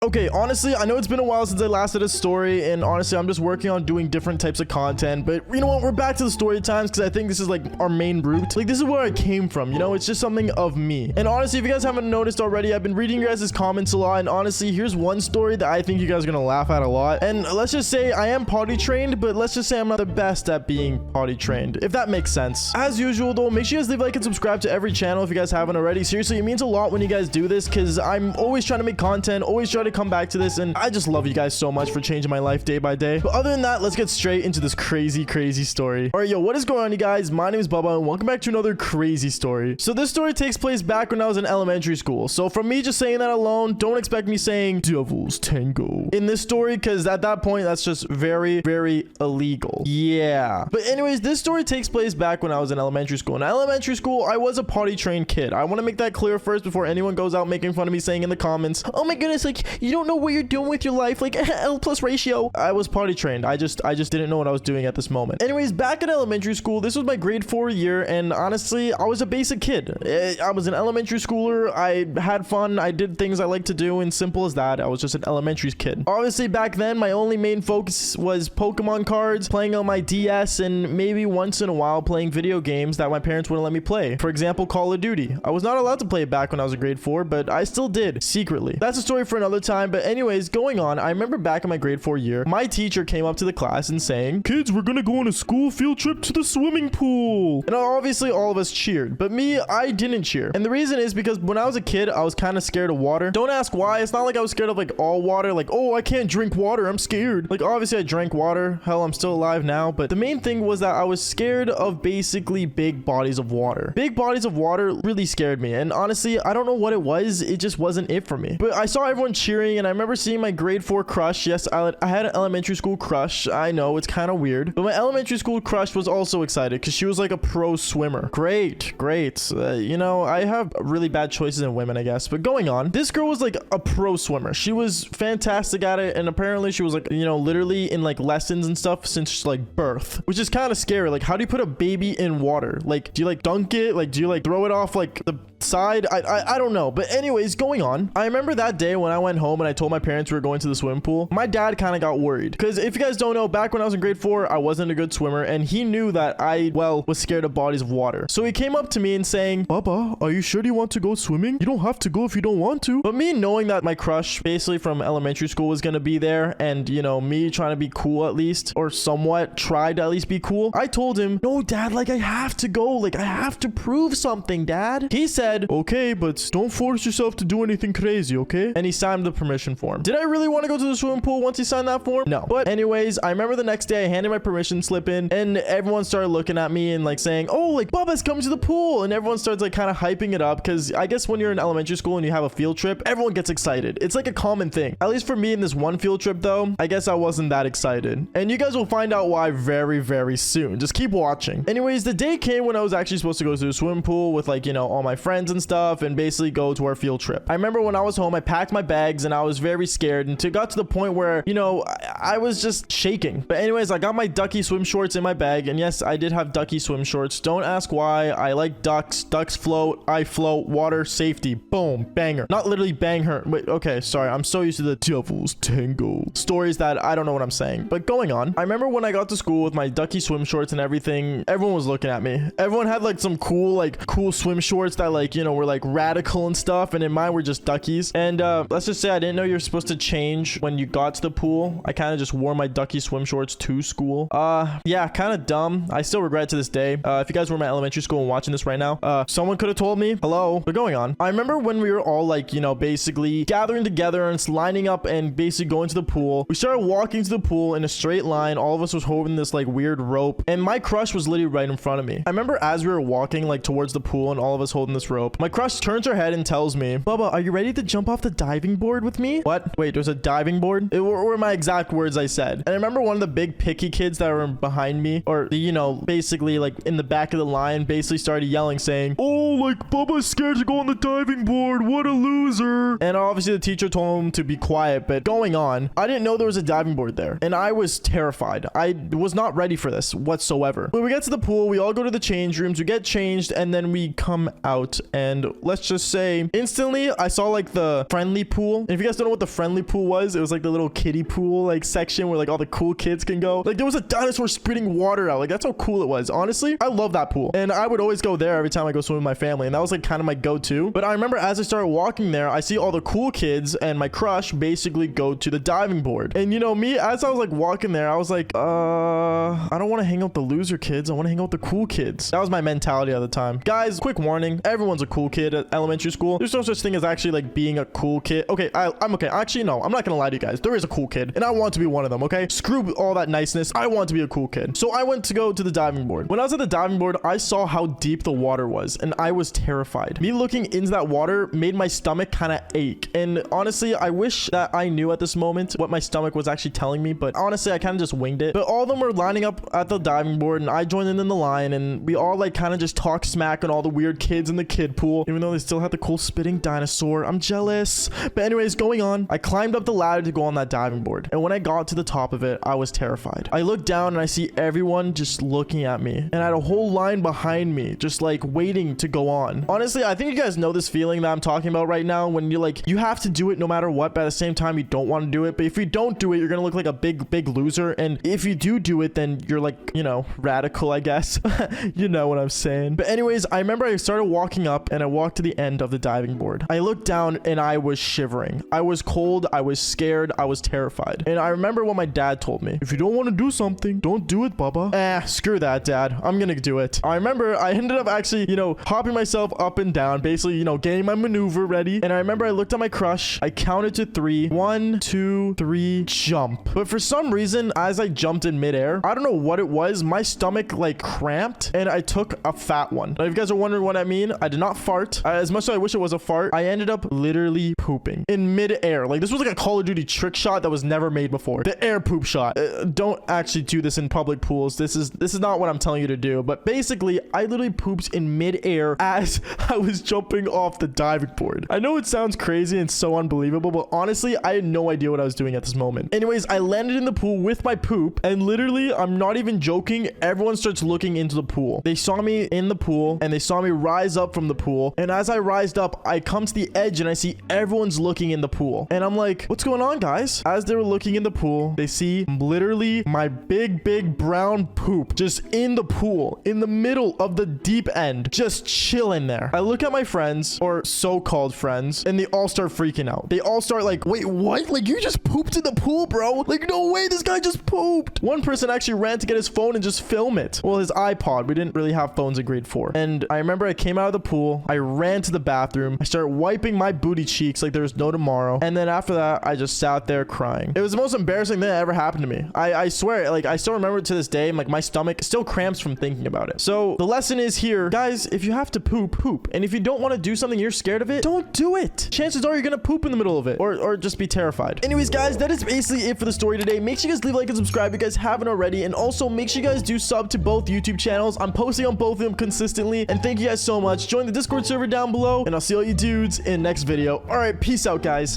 Okay, honestly, I know it's been a while since I last did a story, and honestly, I'm just working on doing different types of content, but you know what? We're back to the story times because I think this is like our main route. Like, this is where I came from, you know? It's just something of me. And honestly, if you guys haven't noticed already, I've been reading your guys' comments a lot, and honestly, here's one story that I think you guys are gonna laugh at a lot. And let's just say I am potty trained, but let's just say I'm not the best at being potty trained, if that makes sense. As usual, though, make sure you guys leave a like and subscribe to every channel if you guys haven't already. Seriously, it means a lot when you guys do this because I'm always trying to make content, always try to come back to this, and I just love you guys so much for changing my life day by day. But other than that, let's get straight into this crazy story. All right, yo, what is going on, you guys? My name is Bubba, and welcome back to another crazy story. So this story takes place back when I was in elementary school. So from me just saying that alone, don't expect me saying Devil's Tango in this story, because at that point, that's just very illegal. Yeah. But anyways, this story takes place back when I was in elementary school. In elementary school, I was a potty trained kid. I want to make that clear first before anyone goes out making fun of me saying in the comments, oh my goodness, like, you don't know what you're doing with your life, like L plus ratio. I was potty trained. I just didn't know what I was doing at this moment. Anyways, back in elementary school, this was my grade 4 year, and honestly, I was a basic kid. I was an elementary schooler. I had fun. I did things I like to do, and simple as that. I was just an elementary kid. Obviously, back then, my only main focus was Pokemon cards, playing on my DS, and maybe once in a while playing video games that my parents wouldn't let me play. For example, Call of Duty. I was not allowed to play it back when I was in grade 4, but I still did, secretly. That's a story for another time, but anyways, going on, I remember back in my grade 4 year, my teacher came up to the class and saying, kids, we're gonna go on a school field trip to the swimming pool. And obviously all of us cheered, but me, I didn't cheer. And the reason is because when I was a kid, I was kind of scared of water. Don't ask why. It's not like I was scared of like all water, like, oh, I can't drink water, I'm scared. Like, obviously I drank water. Hell, I'm still alive now. But the main thing was that I was scared of basically big bodies of water. Big bodies of water really scared me. And honestly, I don't know what it was. It just wasn't it for me. But I saw everyone cheering, and I remember seeing my grade 4 crush. Yes, I had an elementary school crush. I know, it's kind of weird. But my elementary school crush was also excited because she was like a pro swimmer. Great. You know, I have really bad choices in women, I guess. But going on, this girl was like a pro swimmer. She was fantastic at it, and apparently she was like, you know, literally in like lessons and stuff since like birth, which is kind of scary. Like, how do you put a baby in water? Like, do you like dunk it? Like, do you like throw it off like the side? I don't know. But anyways, going on, I remember that day when I went home and I told my parents we were going to the swimming pool. My dad kind of got worried because if you guys don't know, back when I was in grade 4, I wasn't a good swimmer, and he knew that I, well, was scared of bodies of water. So he came up to me and saying, Baba, are you sure you want to go swimming? You don't have to go if you don't want to. But me knowing that my crush basically from elementary school was gonna be there, and you know, me trying to be cool at least, or somewhat tried to at least be cool, I told him, no dad, like I have to go, like I have to prove something, dad. He said, okay, but don't force yourself to do anything crazy, okay? And he signed the permission form. Did I really want to go to the swimming pool once he signed that form? No. But anyways, I remember the next day I handed my permission slip in, and everyone started looking at me and like saying, oh, like Bubba's coming to the pool, and everyone starts like kind of hyping it up because I guess when you're in elementary school and you have a field trip, everyone gets excited. It's like a common thing. At least for me in this one field trip though, I guess I wasn't that excited. And you guys will find out why very soon. Just keep watching. Anyways, the day came when I was actually supposed to go to the swimming pool with like, you know, all my friends and stuff and basically go to our field trip. I remember when I was home, I packed my bags and I was very scared, and it got to the point where, you know, I was just shaking. But anyways, I got my ducky swim shorts in my bag, and yes, I did have ducky swim shorts. Don't ask why. I like ducks. Ducks float. I float. Water safety. Boom. Banger. Not literally bang her. Wait, okay, sorry. I'm so used to the Devil's Tango stories that I don't know what I'm saying. But going on, I remember when I got to school with my ducky swim shorts and everything, everyone was looking at me. Everyone had like some cool swim shorts that like, you know, were like radical and stuff, and in mine were just duckies. And let's just say I didn't know you're supposed to change when you got to the pool. I kind of just wore my ducky swim shorts to school. Yeah, kind of dumb. I still regret it to this day. If you guys were in my elementary school and watching this right now, someone could have told me. Hello. But going on, I remember when we were all like, you know, basically gathering together and lining up and basically going to the pool. We started walking to the pool in a straight line. All of us was holding this like weird rope, and my crush was literally right in front of me. I remember as we were walking like towards the pool and all of us holding this rope, my crush turns her head and tells me, Bubba, are you ready to jump off the diving board with me? What? Wait, there's a diving board? It were my exact words I said. And I remember one of the big picky kids that were behind me, or you know, basically like in the back of the line, basically started yelling saying, oh, like Bubba's scared to go on the diving board, what a loser. And obviously the teacher told him to be quiet. But going on, I didn't know there was a diving board there, and I was terrified. I was not ready for this whatsoever. When we get to the pool, we all go to the change rooms, we get changed, and then we come out, and let's just say instantly I saw like the friendly pool. And if you guys don't know what the friendly pool was, it was like the little kiddie pool like section where like all the cool kids can go. Like there was a dinosaur spitting water out. Like that's how cool it was. Honestly, I love that pool, and I would always go there every time I go swim with my family, and that was like kind of my go-to. But I remember as I started walking there, I see all the cool kids and my crush basically go to the diving board. And you know me, as I was like walking there, I was like, I don't want to hang out with the loser kids. I want to hang out with the cool kids. That was my mentality at the time. Guys, quick warning, everyone's a cool kid at elementary school. There's no such thing as actually like being a cool kid. Okay, I'm okay. Actually, no, I'm not gonna lie to you guys. There is a cool kid, and I want to be one of them, okay? Screw all that niceness. I want to be a cool kid. So I went to go to the diving board. When I was at the diving board, I saw how deep the water was, and I was terrified. Me looking into that water made my stomach kind of ache. And honestly, I wish that I knew at this moment what my stomach was actually telling me, but honestly, I kind of just winged it. But all of them were lining up at the diving board, and I joined in the line, and we all like kind of just talked smack on all the weird kids in the kid pool, even though they still had the cool spitting dinosaur. I'm jealous. But anyways, going on, I climbed up the ladder to go on that diving board, and when I got to the top of it, I was terrified. I looked down and I see everyone just looking at me, and I had a whole line behind me just like waiting to go on. Honestly, I think you guys know this feeling that I'm talking about right now, when you're like, you have to do it no matter what, but at the same time you don't want to do it. But if you don't do it, you're gonna look like a big loser. And if you do it, then you're like, you know, radical, I guess. You know what I'm saying. But anyways, I remember I started walking up, and I walked to the end of the diving board. I looked down and I was shivering. I was cold. I was scared. I was terrified. And I remember what my dad told me: if you don't want to do something, don't do it, Baba. Screw that, Dad. I'm gonna do it. I remember I ended up actually, you know, hopping myself up and down, basically, you know, getting my maneuver ready. And I remember I looked at my crush. I counted to 3. 1, 2, 3, jump. But for some reason, as I jumped in midair, I don't know what it was, my stomach like cramped, and I took a fat one. Now, if you guys are wondering what I mean, I did not fart. As much as I wish it was a fart, I ended up literally pooping in midair. Like this was like a Call of Duty trick shot that was never made before. The air poop shot. Don't actually do this in public pools. This is not what I'm telling you to do. But basically, I literally pooped in midair as I was jumping off the diving board. I know it sounds crazy and so unbelievable, but honestly, I had no idea what I was doing at this moment. Anyways, I landed in the pool with my poop, and literally, I'm not even joking, everyone starts looking into the pool. They saw me in the pool, and they saw me rise up from the pool. And as I rised up, I come to the edge, and I see everyone's looking in the pool. And I'm like, what's going on, guys? As they were looking in the pool, they see literally my big brown poop just in the pool, in the middle of the deep end, just chilling there. I look at my friends, or so-called friends, and they all start freaking out. They all start like, wait, what? Like, you just pooped in the pool, bro? Like, no way, this guy just pooped. One person actually ran to get his phone and just film it. Well, his iPod. We didn't really have phones in grade 4. And I remember I came out of the pool. I ran to the bathroom. I started wiping my booty cheeks like there was no tomorrow. And then after that, I just sat there crying. It was the most embarrassing thing that ever happened to me. I swear, like, I still remember it to this day. Like, my stomach still cramps from thinking about it. So the lesson is here, guys, if you have to poop, poop. And if you don't want to do something, you're scared of it, don't do it. Chances are you're gonna poop in the middle of it, or just be terrified. Anyways, guys, that is basically it for the story today. Make sure you guys leave a like and subscribe if you guys haven't already, and also make sure you guys do sub to both YouTube channels. I'm posting on both of them consistently, and thank you guys so much. Join the Discord server down below, and I'll see all you dudes in the next video. All right, peace out, guys.